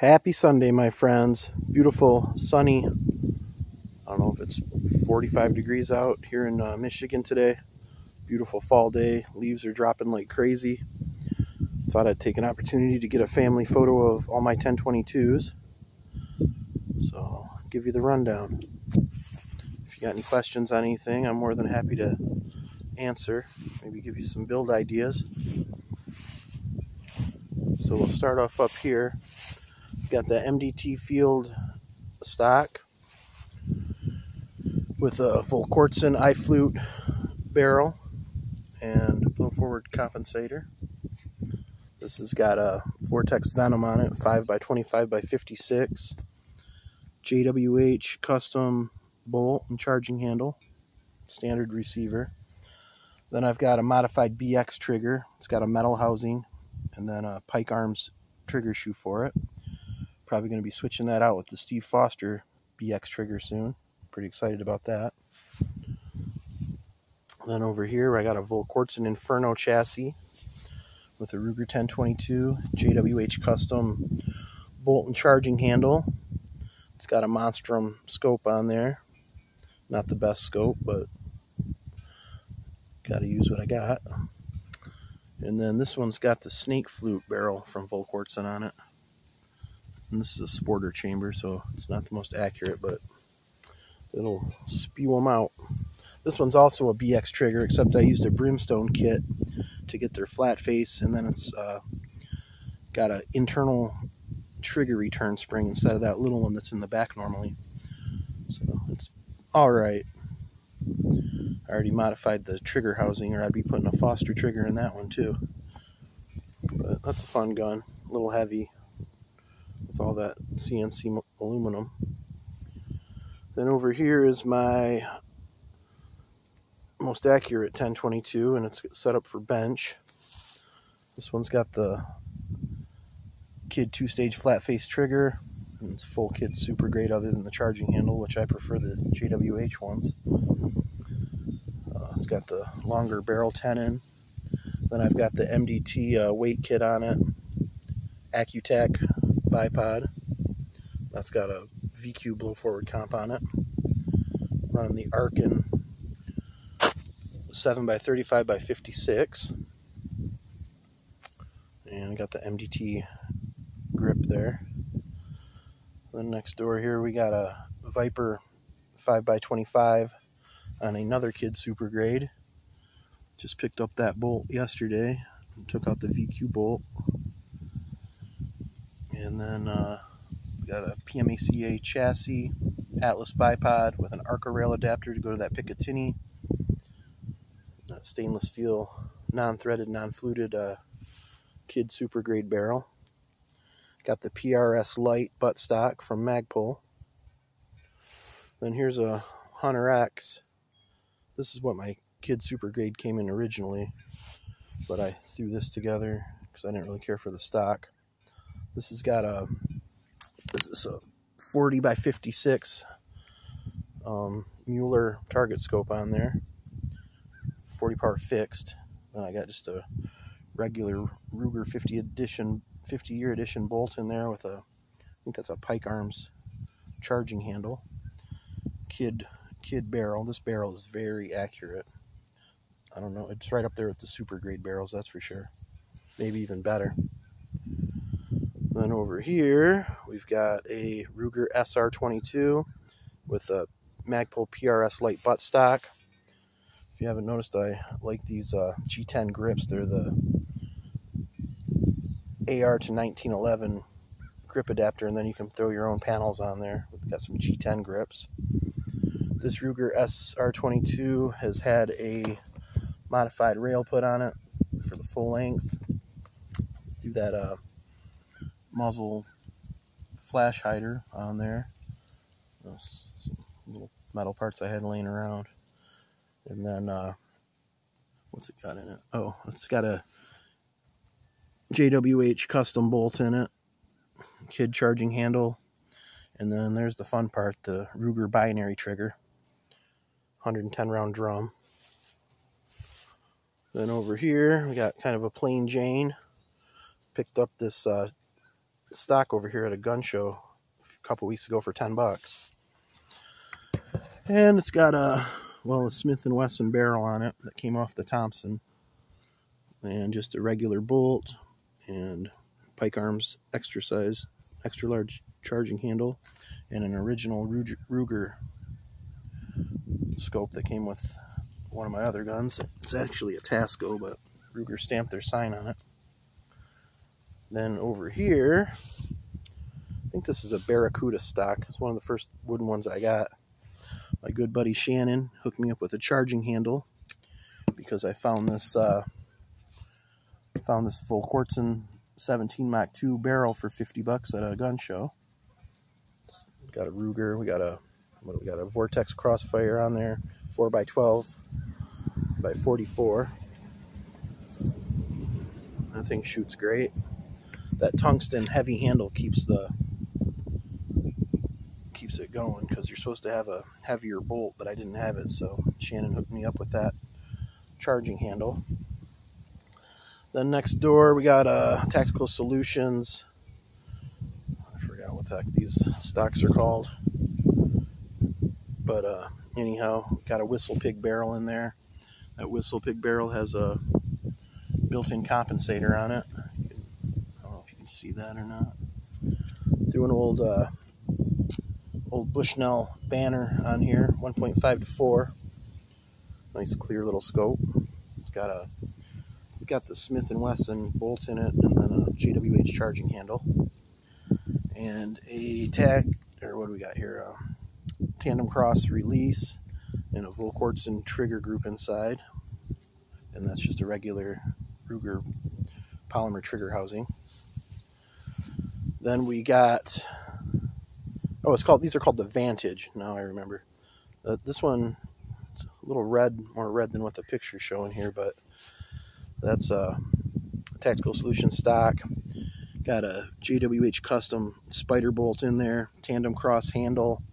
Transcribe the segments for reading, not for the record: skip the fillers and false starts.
Happy Sunday, my friends. Beautiful, sunny. I don't know if it's 45 degrees out here in Michigan today. Beautiful fall day. Leaves are dropping like crazy. Thought I'd take an opportunity to get a family photo of all my 1022s. So I'll give you the rundown. If you got any questions on anything, I'm more than happy to answer. Maybe give you some build ideas. So we'll start off up here. Got the MDT Field stock with a Volquartsen iFlute barrel and blow forward compensator. This has got a Vortex Venom on it, 5x25x56, JWH custom bolt and charging handle, standard receiver. Then I've got a modified BX trigger. It's got a metal housing and then a Pike Arms trigger shoe for it. Probably going to be switching that out with the Steve Foster BX trigger soon. Pretty excited about that. Then over here I got a Volquartsen Inferno chassis with a Ruger 1022 JWH custom bolt and charging handle. It's got a Monstrum scope on there. Not the best scope, but got to use what I got. And then this one's got the Snake Flute barrel from Volquartsen on it. And this is a sporter chamber, so it's not the most accurate, but it'll spew them out. This one's also a BX trigger, except I used a Brimstone kit to get their flat face, and then it's got an internal trigger return spring instead of that little one that's in the back normally. So it's alright. I already modified the trigger housing, or I'd be putting a Foster trigger in that one too. But that's a fun gun, a little heavy with all that CNC aluminum. Then over here is my most accurate 1022, and it's set up for bench. This one's got the Kid 2-stage flat face trigger, and it's full Kid super grade other than the charging handle, which I prefer the JWH ones. It's got the longer barrel tenon. Then I've got the MDT weight kit on it, Accutac bipod. That's got a VQ blow forward comp on it. Running the Arkin 7x35x56, and I got the MDT grip there. Then next door here we got a Viper 5x25 on another Kid super grade. Just picked up that bolt yesterday and took out the VQ bolt. And then we got a PMACA chassis, Atlas bipod with an Arca rail adapter to go to that Picatinny. Stainless steel, non-threaded, non-fluted Kid super grade barrel. Got the PRS Light buttstock from Magpul. Then here's a Hunter X. This is what my Kid super grade came in originally, but I threw this together because I didn't really care for the stock. This has got a 40x56 Mueller target scope on there. 40 power fixed. Then I got just a regular Ruger 50-year edition bolt in there with I think that's a Pike Arms charging handle. Kid barrel. This barrel is very accurate. I don't know, it's right up there with the super grade barrels, that's for sure. Maybe even better. Then over here we've got a Ruger SR22 with a Magpul PRS Light buttstock. If you haven't noticed, I like these G10 grips. They're the AR to 1911 grip adapter, and then you can throw your own panels on there. We've got some G10 grips. This Ruger SR22 has had a modified rail put on it for the full length. Through that muzzle flash hider on there. Those little metal parts I had laying around. And then, what's it got in it? Oh, it's got a JWH custom bolt in it, Kid charging handle, and then there's the fun part, the Ruger binary trigger, 110 round drum. Then over here, we got kind of a plain Jane. Picked up this stock over here at a gun show a couple weeks ago for $10. And it's got a Smith & Wesson barrel on it that came off the Thompson. And just a regular bolt and Pike Arms extra size, extra large charging handle, and an original Ruger scope that came with one of my other guns. It's actually a Tasco, but Ruger stamped their sign on it. Then over here, I think this is a Barracuda stock. It's one of the first wooden ones I got. My good buddy Shannon hooked me up with a charging handle because I found this Volquartsen 17 Mach 2 barrel for $50 at a gun show. It's got a Ruger. We got a Vortex Crossfire on there, 4x12 by 44. That thing shoots great. That tungsten heavy handle keeps it going because you're supposed to have a heavier bolt, but I didn't have it, so Shannon hooked me up with that charging handle. Then next door we got Tactical Solutions. I forgot what the heck these stocks are called, but anyhow, got a Whistle Pig barrel in there. That Whistle Pig barrel has a built-in compensator on it. I don't know if you can see that or not. Threw an old Bushnell banner on here, 1.5-4. Nice clear little scope. It's got the Smith & Wesson bolt in it, and then a JWH charging handle, and a what do we got here? Tandem cross release, and a Volquartsen trigger group inside, and that's just a regular Ruger polymer trigger housing. Then we got, these are called the Vantage. Now I remember. This one, it's a little more red than what the picture's showing here, but that's a Tactical Solutions stock. Got a JWH custom spider bolt in there, tandem cross handle,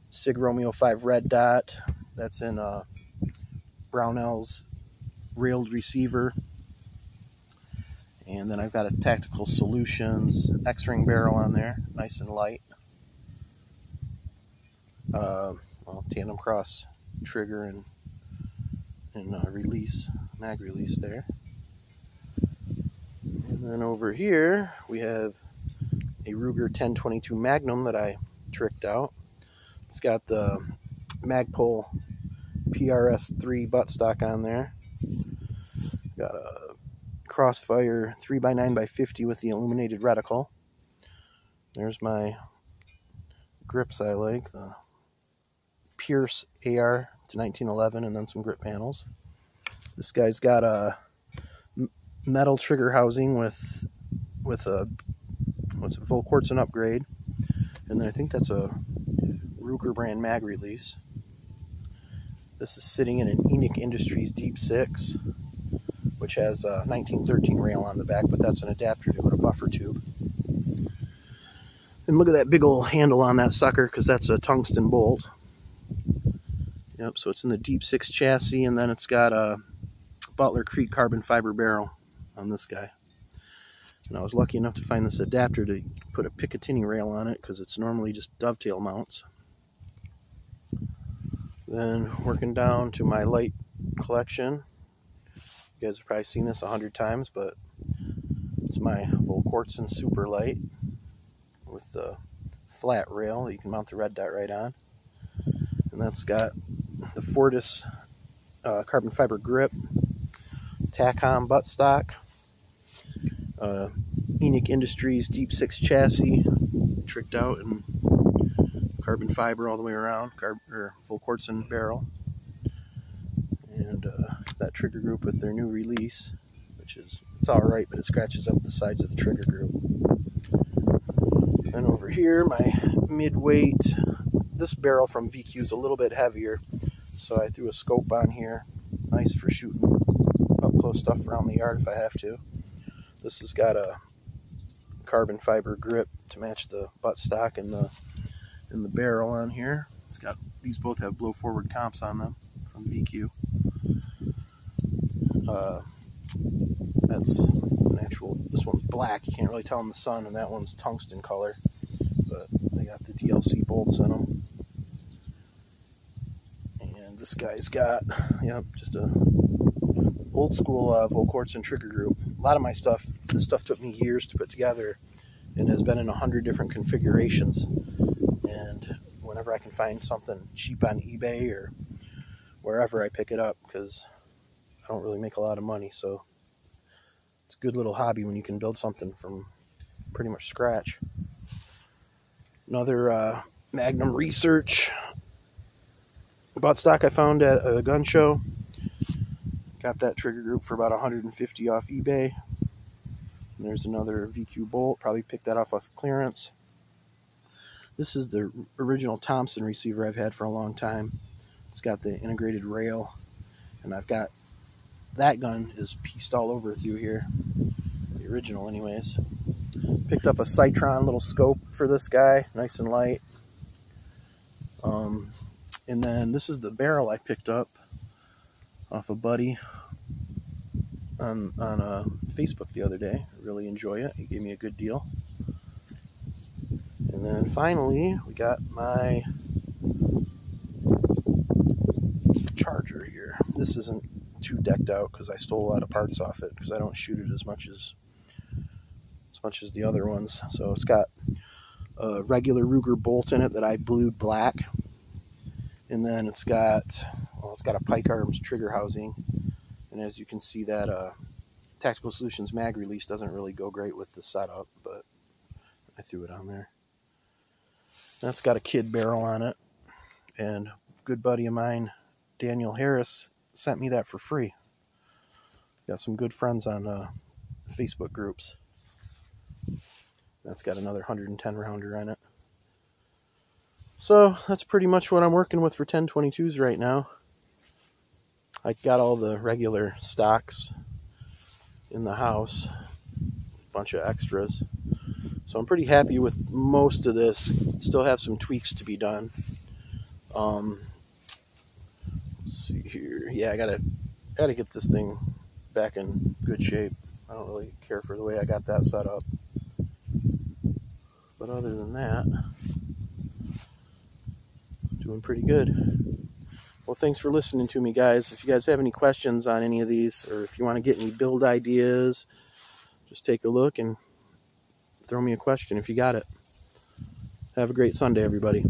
Sig Romeo 5 red dot. That's in Brownell's railed receiver. And then I've got a Tactical Solutions X-ring barrel on there, nice and light. Tandem cross trigger and release, mag release there. And then over here we have a Ruger 1022 Magnum that I tricked out. It's got the Magpul PRS-3 buttstock on there. Got a Crossfire 3x9x50 with the illuminated reticle. There's my grips I like, the Pierce AR to 1911, and then some grip panels. This guy's got a metal trigger housing with a Volquartsen upgrade, and then I think that's a Ruger brand mag release. This is sitting in an Enoch Industries Deep 6, which has a 1913 rail on the back, but that's an adapter to it, a buffer tube. And look at that big old handle on that sucker, because that's a tungsten bolt. Yep, so it's in the Deep 6 chassis, and then it's got a Butler Creek carbon fiber barrel on this guy. And I was lucky enough to find this adapter to put a Picatinny rail on it, because it's normally just dovetail mounts. Then working down to my light collection. You guys have probably seen this 100 times, but it's my Volquartsen Super Light with the flat rail that you can mount the red dot right on. And that's got the Fortis carbon fiber grip, Tacom buttstock, Enoch Industries Deep 6 chassis, tricked out in carbon fiber all the way around, Volquartsen barrel, and that trigger group with their new release, which is, it's alright, but it scratches up the sides of the trigger group. And over here, my mid-weight, this barrel from VQ is a little bit heavier, so I threw a scope on here, nice for shooting up close stuff around the yard if I have to. This has got a carbon fiber grip to match the buttstock and the barrel on here. It's got, these both have blow forward comps on them from VQ. That's this one's black. You can't really tell in the sun, and that one's tungsten color. But they got the DLC bolts in them. And this guy's got, just a old school Volquartsen trigger group. A lot of my stuff, this stuff took me years to put together and has been in 100 different configurations. And whenever I can find something cheap on eBay or wherever, I pick it up because I don't really make a lot of money. So it's a good little hobby when you can build something from pretty much scratch. Another Magnum Research butt stock I found at a gun show. Got that trigger group for about $150 off eBay. And there's another VQ bolt, probably picked that off clearance. This is the original Thompson receiver I've had for a long time. It's got the integrated rail, and I've got that gun is pieced all over through here. The original anyways. Picked up a Citron little scope for this guy, nice and light. And then this is the barrel I picked up off a buddy on Facebook the other day. I really enjoy it. He gave me a good deal. And then finally, we got my charger here. This isn't too decked out because I stole a lot of parts off it because I don't shoot it as much as the other ones. So it's got a regular Ruger bolt in it that I blued black. And then it's got a Pike Arms trigger housing. And as you can see, that Tactical Solutions mag release doesn't really go great with the setup, but I threw it on there. That's got a kid barrel on it. And a good buddy of mine, Daniel Harris, sent me that for free. Got some good friends on Facebook groups. That's got another 110 rounder on it. So that's pretty much what I'm working with for 10/22s right now. I got all the regular stocks in the house, a bunch of extras. So I'm pretty happy with most of this. Still have some tweaks to be done. Let's see here. Yeah, I gotta get this thing back in good shape. I don't really care for the way I got that set up. But other than that, doing pretty good. Well, thanks for listening to me, guys. If you guys have any questions on any of these, or if you want to get any build ideas, just take a look and throw me a question if you got it. Have a great Sunday, everybody.